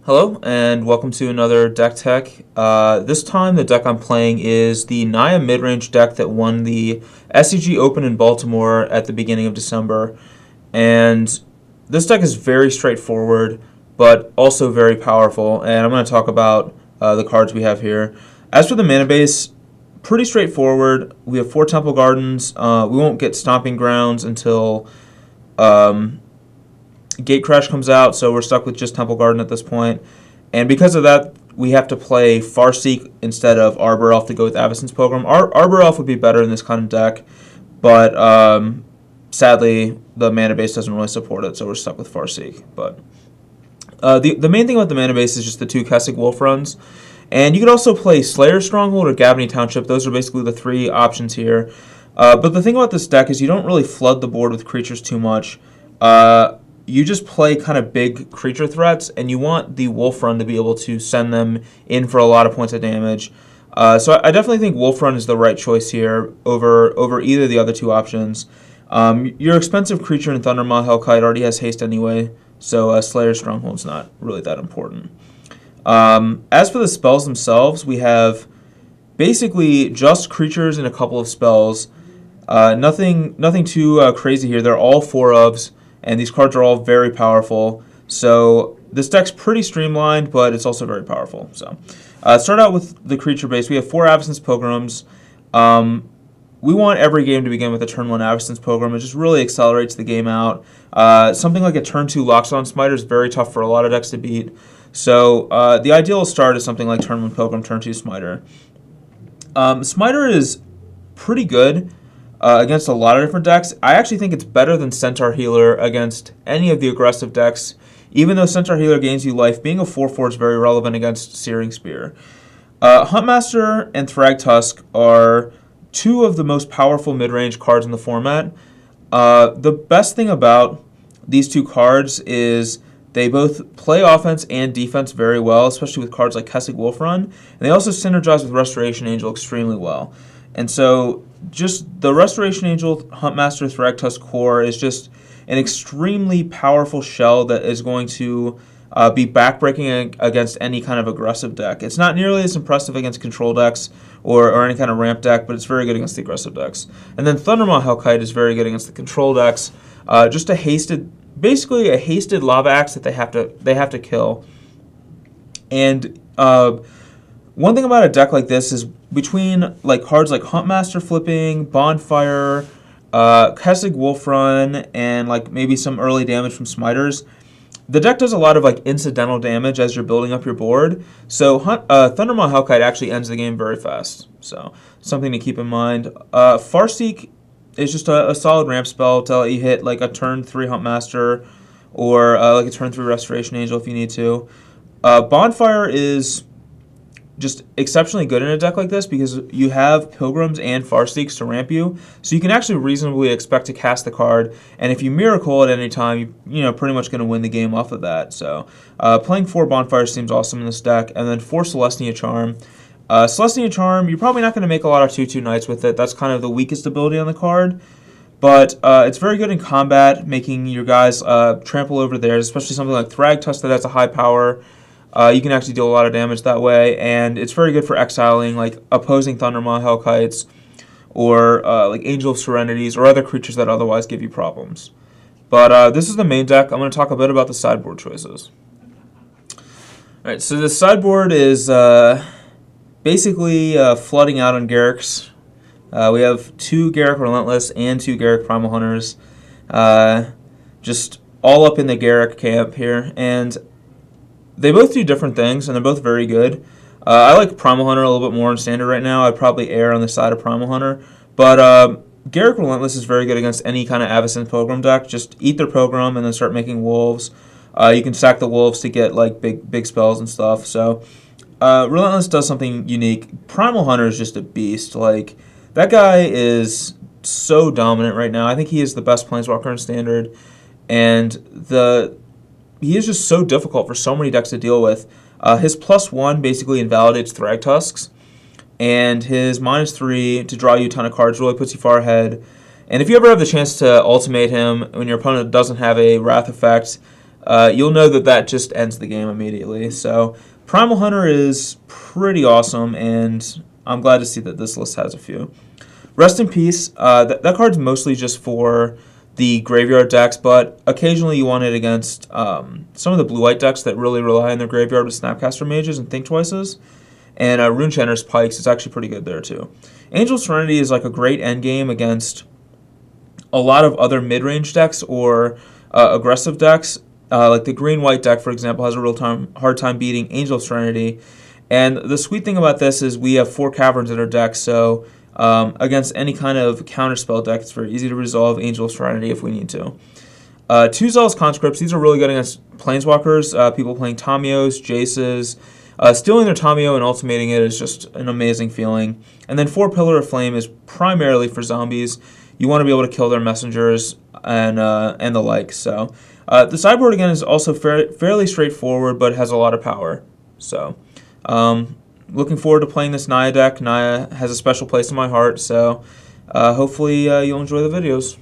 Hello, and welcome to another deck tech. This time, the deck I'm playing is the Naya Midrange deck that won the SCG Open in Baltimore at the beginning of December. And this deck is very straightforward, but also very powerful. And I'm going to talk about the cards we have here. As for the mana base, pretty straightforward. We have 4 Temple Gardens. We won't get Stomping Grounds until Gate Crash comes out, so we're stuck with just Temple Garden at this point. And because of that, we have to play Farseek instead of Arbor Elf to go with Avacyn's Pilgrim. Arbor Elf would be better in this kind of deck, but sadly, the mana base doesn't really support it, so we're stuck with Farseek. But the main thing about the mana base is just the 2 Kessig Wolf runs. And you could also play Slayer Stronghold or Gabney Township. Those are basically the 3 options here. But the thing about this deck is you don't really flood the board with creatures too much. You just play kind of big creature threats, and you want the Wolf Run to be able to send them in for a lot of points of damage. So I definitely think Wolf Run is the right choice here over either of the other 2 options. Your expensive creature in Thundermaw Hellkite already has haste anyway, so Slayer Stronghold's not really that important. As for the spells themselves, we have basically just creatures and a couple of spells. Nothing too crazy here. They're all 4-ofs. And these cards are all very powerful. So this deck's pretty streamlined, but it's also very powerful. So start out with the creature base. We have 4 Avacyn's Pilgrims. We want every game to begin with a turn 1 Avacyn's Pilgrim. It just really accelerates the game out. Something like a turn 2 Loxodon Smiter is very tough for a lot of decks to beat. So the ideal start is something like turn 1 Pilgrim, turn 2 Smiter. Smiter is pretty good against a lot of different decks. I actually think it's better than Centaur Healer against any of the aggressive decks. Even though Centaur Healer gains you life, being a 4/4 is very relevant against Searing Spear. Huntmaster and Thragtusk are 2 of the most powerful mid-range cards in the format. The best thing about these 2 cards is they both play offense and defense very well, especially with cards like Kessig Wolf Run. And they also synergize with Restoration Angel extremely well. And so just the Restoration Angel Huntmaster Thragtusk core is just an extremely powerful shell that is going to be backbreaking against any kind of aggressive deck. It's not nearly as impressive against control decks or any kind of ramp deck, but it's very good against the aggressive decks. And then Thundermaw Hellkite is very good against the control decks. Just basically a hasted Lava Axe that they have to kill. And one thing about a deck like this is between like cards like Huntmaster flipping, Bonfire, Kessig Wolf Run, and like maybe some early damage from Smiters, the deck does a lot of like incidental damage as you're building up your board. So Thundermaw Hellkite actually ends the game very fast. So something to keep in mind. Farseek is just a solid ramp spell to let you hit like a turn 3 Huntmaster or like a turn 3 Restoration Angel if you need to. Bonfire is just exceptionally good in a deck like this because you have Pilgrims and Farseeks to ramp you, so you can actually reasonably expect to cast the card, and if you Miracle at any time, you're pretty much going to win the game off of that. So playing 4 Bonfires seems awesome in this deck, and then 4 Celestia Charm. Celestia Charm, you're probably not going to make a lot of 2/2 Knights with it. That's kind of the weakest ability on the card, but it's very good in combat, making your guys trample over theirs, especially something like Thragtusk that has a high power. You can actually deal a lot of damage that way, and it's very good for exiling like opposing Thundermaw Hellkites or like Angel of Serenities or other creatures that otherwise give you problems. But this is the main deck. I'm going to talk a bit about the sideboard choices. Alright, so the sideboard is basically flooding out on Garruk's. We have 2 Garruk Relentless and 2 Garruk Primal Hunters. Just all up in the Garruk camp here, and they both do different things, and they're both very good. I like Primal Hunter a little bit more in Standard right now. I'd probably err on the side of Primal Hunter. But Garruk Relentless is very good against any kind of Avacyn Pilgrim deck. Just eat their Pilgrim and then start making Wolves. You can stack the Wolves to get like big spells and stuff. So Relentless does something unique. Primal Hunter is just a beast. Like, that guy is so dominant right now. I think he is the best Planeswalker in Standard. And he is just so difficult for so many decks to deal with. His +1 basically invalidates Thragtusks, and his -3 to draw you a ton of cards really puts you far ahead. And if you ever have the chance to ultimate him when your opponent doesn't have a Wrath effect, you'll know that just ends the game immediately. So Primal Hunter is pretty awesome, and I'm glad to see that this list has a few. Rest in Peace, that card's mostly just for the graveyard decks, but occasionally you want it against some of the blue-white decks that really rely on their graveyard with Snapcaster Mages and Think Twices. And Rune Chanter's Pikes is actually pretty good there too. Angel Serenity is like a great endgame against a lot of other mid-range decks or aggressive decks. Like the green-white deck, for example, has a hard time beating Angel Serenity. And the sweet thing about this is we have 4 Caverns in our deck, so against any kind of counterspell deck, it's very easy to resolve Angel Serenity if we need to. 2 Zealous Conscripts, these are really good against Planeswalkers, people playing Tamios, Jaces. Stealing their Tamio and ultimating it is just an amazing feeling. And then 4 Pillar of Flame is primarily for zombies. You want to be able to kill their messengers and the like. So the sideboard, again, is also fairly straightforward, but has a lot of power. So looking forward to playing this Naya deck. Naya has a special place in my heart, so hopefully you'll enjoy the videos.